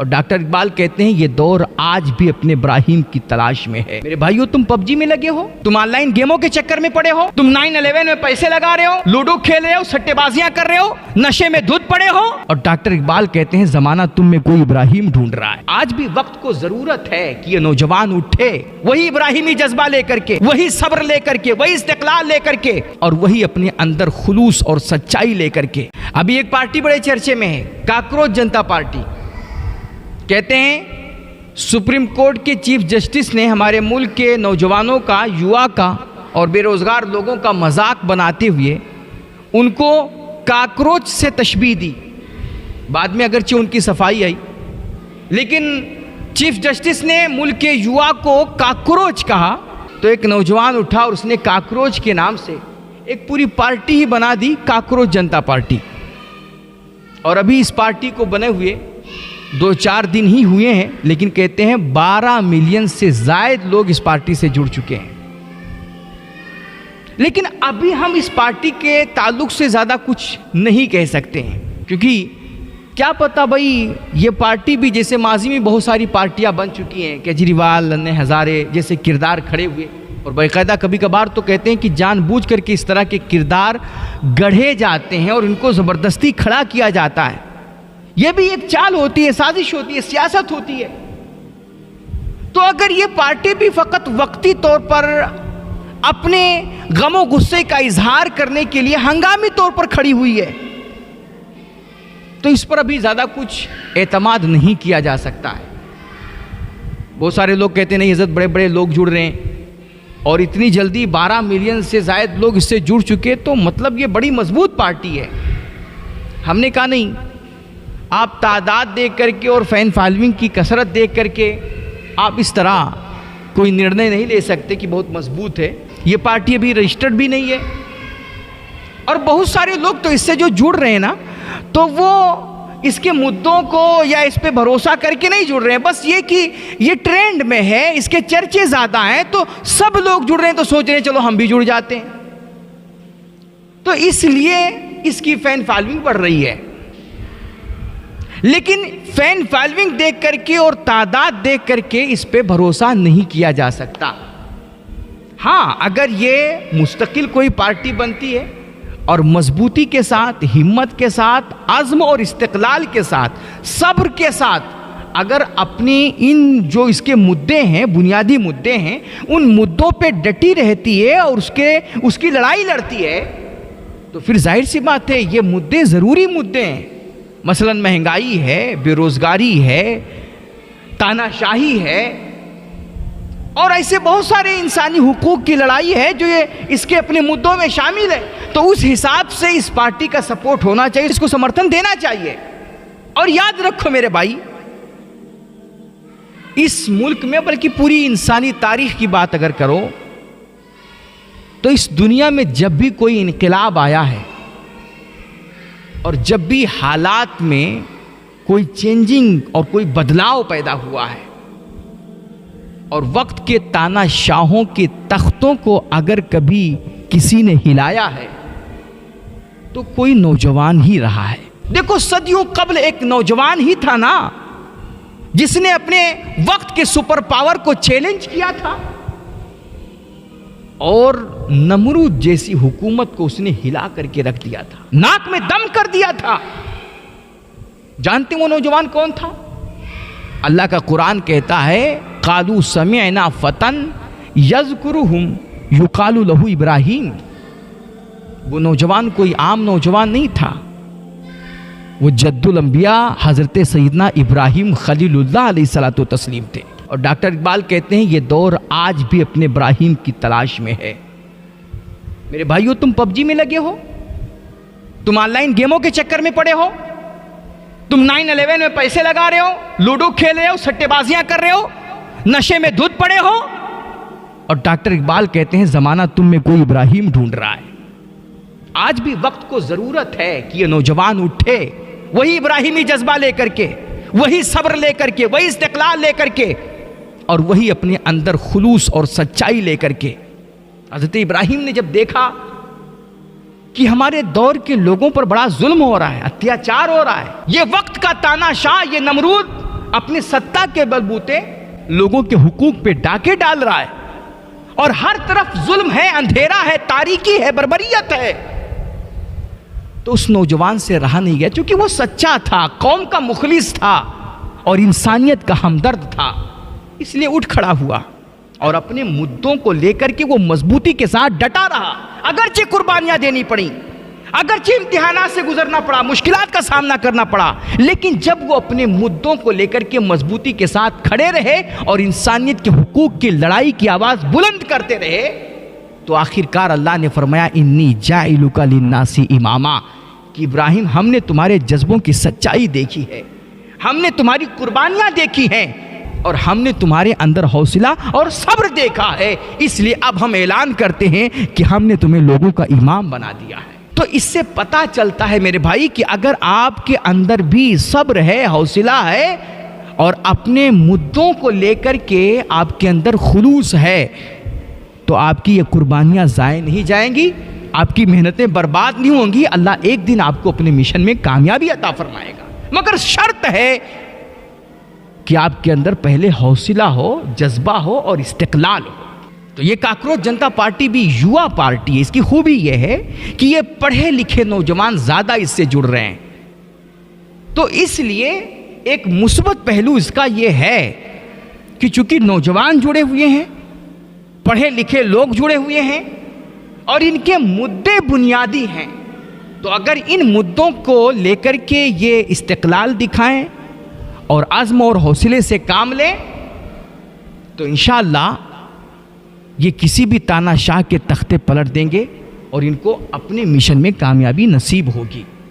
और डॉक्टर इकबाल कहते हैं ये दौर आज भी अपने इब्राहिम की तलाश में है। मेरे भाइयों, तुम पबजी में लगे हो, तुम ऑनलाइन गेमों के चक्कर में पड़े हो, तुम 9/11 में पैसे लगा रहे हो, लूडो खेल रहे हो, सट्टेबाजियां कर रहे हो, नशे में धुत पड़े हो। और डॉक्टर इकबाल कहते हैं जमाना तुम में कोई इब्राहिम ढूंढ रहा है। आज भी वक्त को जरूरत है कि ये नौजवान उठे, वही इब्राहिमी जज्बा लेकर के, वही सब्र लेकर के, वही इस्तिकलाल लेकर के, और वही अपने अंदर खुलूस और सच्चाई लेकर के। अभी एक पार्टी बड़े चर्चे में है, काकरोच जनता पार्टी। कहते हैं सुप्रीम कोर्ट के चीफ जस्टिस ने हमारे मुल्क के नौजवानों का, युवा का और बेरोजगार लोगों का मजाक बनाते हुए उनको काकरोच से तशबीह दी। बाद में अगरचे उनकी सफाई आई, लेकिन चीफ जस्टिस ने मुल्क के युवा को काकरोच कहा तो एक नौजवान उठा और उसने काकरोच के नाम से एक पूरी पार्टी ही बना दी, काकरोच जनता पार्टी। और अभी इस पार्टी को बने हुए 2-4 दिन ही हुए हैं, लेकिन कहते हैं 12 मिलियन से ज्यादा लोग इस पार्टी से जुड़ चुके हैं। लेकिन अभी हम इस पार्टी के ताल्लुक से ज्यादा कुछ नहीं कह सकते हैं, क्योंकि क्या पता भाई ये पार्टी भी जैसे माजी में बहुत सारी पार्टियां बन चुकी हैं, केजरीवाल, अन्य हजारे जैसे किरदार खड़े हुए, और बाकायदा कभी कभार तो कहते हैं कि जानबूझ करके इस तरह के किरदार गढ़े जाते हैं और इनको ज़बरदस्ती खड़ा किया जाता है। यह भी एक चाल होती है, साजिश होती है, सियासत होती है। तो अगर ये पार्टी भी फकत वक्ती तौर पर अपने गमो गुस्से का इजहार करने के लिए हंगामी तौर पर खड़ी हुई है, तो इस पर अभी ज़्यादा कुछ एतमाद नहीं किया जा सकता है। बहुत सारे लोग कहते हैं नहीं इज़्ज़त, बड़े बड़े लोग जुड़ रहे हैं, और इतनी जल्दी 12 मिलियन से ज़ायद लोग इससे जुड़ चुके, तो मतलब ये बड़ी मजबूत पार्टी है। हमने कहा नहीं, आप तादाद देख करके और फैन फॉलोइंग की कसरत देख करके आप इस तरह कोई निर्णय नहीं ले सकते कि बहुत मजबूत है। ये पार्टी अभी रजिस्टर्ड भी नहीं है, और बहुत सारे लोग तो इससे जो जुड़ रहे हैं ना, तो वो इसके मुद्दों को या इस पे भरोसा करके नहीं जुड़ रहे हैं, बस ये कि ये ट्रेंड में है, इसके चर्चे ज़्यादा हैं, तो सब लोग जुड़ रहे हैं, तो सोच रहे हैं चलो हम भी जुड़ जाते हैं। तो इसलिए इसकी फैन फॉलोइंग बढ़ रही है। लेकिन फैन फॉलोइंग देख करके और तादाद देख करके इस पे भरोसा नहीं किया जा सकता। हाँ, अगर ये मुस्तकिल कोई पार्टी बनती है और मजबूती के साथ, हिम्मत के साथ, अज़्म और इस्तिक़लाल के साथ, सब्र के साथ अगर अपनी इन जो इसके मुद्दे हैं, बुनियादी मुद्दे हैं, उन मुद्दों पे डटी रहती है और उसकी लड़ाई लड़ती है, तो फिर जाहिर सी बात है ये मुद्दे ज़रूरी मुद्दे हैं। मसलन महंगाई है, बेरोजगारी है, तानाशाही है, और ऐसे बहुत सारे इंसानी हुकूक की लड़ाई है जो ये इसके अपने मुद्दों में शामिल है। तो उस हिसाब से इस पार्टी का सपोर्ट होना चाहिए, इसको समर्थन देना चाहिए। और याद रखो मेरे भाई, इस मुल्क में, बल्कि पूरी इंसानी तारीख की बात अगर करो, तो इस दुनिया में जब भी कोई इनकलाब आया है और जब भी हालात में कोई चेंजिंग और कोई बदलाव पैदा हुआ है, और वक्त के तानाशाहों के तख्तों को अगर कभी किसी ने हिलाया है, तो कोई नौजवान ही रहा है। देखो, सदियों कबल एक नौजवान ही था ना, जिसने अपने वक्त के सुपर पावर को चैलेंज किया था, और नमरूद जैसी हुकूमत को उसने हिला करके रख दिया था, नाक में दम कर दिया था। जानते वो नौजवान कौन था? अल्लाह का कुरान कहता है, कालू समिअना फतन यज़कुरुहुम युकालु लहू इब्राहिम। वो नौजवान कोई आम नौजवान नहीं था, वो जद्दुल अंबिया हजरत सैयदना इब्राहिम खलीलुल्लाह अलैहिस्सलातु तस्लीम थे। और डॉक्टर इकबाल कहते हैं ये दौर आज भी अपने इब्राहिम की तलाश में है। मेरे भाइयों, तुम पबजी में लगे हो, तुम ऑनलाइन गेमों के चक्कर में पड़े हो, तुम 9/11 में पैसे लगा रहे हो, लूडो खेल रहे हो, सट्टेबाजियां कर रहे हो, नशे में धुत पड़े हो, और डॉक्टर इकबाल कहते हैं जमाना तुम में कोई इब्राहिम ढूंढ रहा है। आज भी वक्त को जरूरत है कि ये नौजवान उठे, वही इब्राहिमी जज्बा लेकर के, वही सब्र लेकर के, वही इस्तिकलाल लेकर के, और वही अपने अंदर खुलूस और सच्चाई लेकर के। हज़रत इब्राहिम ने जब देखा कि हमारे दौर के लोगों पर बड़ा जुल्म हो रहा है, अत्याचार हो रहा है, ये वक्त का तानाशाह, ये नमरूद अपने सत्ता के बलबूते लोगों के हुकूक पे डाके डाल रहा है और हर तरफ जुल्म है, अंधेरा है, तारीकी है, बर्बरियत है, तो उस नौजवान से रहा नहीं गया, क्योंकि वो सच्चा था, कौम का मुखलिस था और इंसानियत का हमदर्द था, इसलिए उठ खड़ा हुआ और अपने मुद्दों को लेकर के वो मजबूती के साथ डटा रहा। अगरचे कुर्बानियां देनी पड़ी, अगरचे इम्तिहानात से गुजरना पड़ा, मुश्किलात का सामना करना पड़ा, लेकिन जब वो अपने मुद्दों को लेकर के मजबूती के साथ खड़े रहे और इंसानियत के हुकूक की लड़ाई की आवाज बुलंद करते रहे, तो आखिरकार अल्लाह ने फरमाया इन्नी जाइलुका लिन्नासी इमामा, कि इब्राहिम हमने तुम्हारे जज्बों की सच्चाई देखी है, हमने तुम्हारी कुर्बानियां देखी हैं और हमने तुम्हारे अंदर हौसला और सब्र देखा है, इसलिए अब हम ऐलान करते हैं कि हमने तुम्हें लोगों का इमाम बना दिया है। तो इससे पता चलता है मेरे भाई कि अगर आपके अंदर भी सब्र है, हौसला है और अपने मुद्दों को लेकर के आपके अंदर खुलूस है, तो आपकी ये कुर्बानियां ज़ाय नहीं जाएंगी, आपकी मेहनतें बर्बाद नहीं होंगी, अल्लाह एक दिन आपको अपने मिशन में कामयाबी अता फरमाएगा। मगर शर्त है कि आपके अंदर पहले हौसला हो, जज्बा हो और इस्तिकलाल हो। तो ये काकरोच जनता पार्टी भी युवा पार्टी है। इसकी खूबी ये है कि ये पढ़े लिखे नौजवान ज़्यादा इससे जुड़ रहे हैं, तो इसलिए एक मुस्बत पहलू इसका ये है कि चूंकि नौजवान जुड़े हुए हैं, पढ़े लिखे लोग जुड़े हुए हैं और इनके मुद्दे बुनियादी हैं, तो अगर इन मुद्दों को लेकर के ये इस्तिकलाल दिखाएं और अज़्म और हौसले से काम लें, तो इंशाअल्लाह ये किसी भी तानाशाह के तख्ते पलट देंगे और इनको अपने मिशन में कामयाबी नसीब होगी।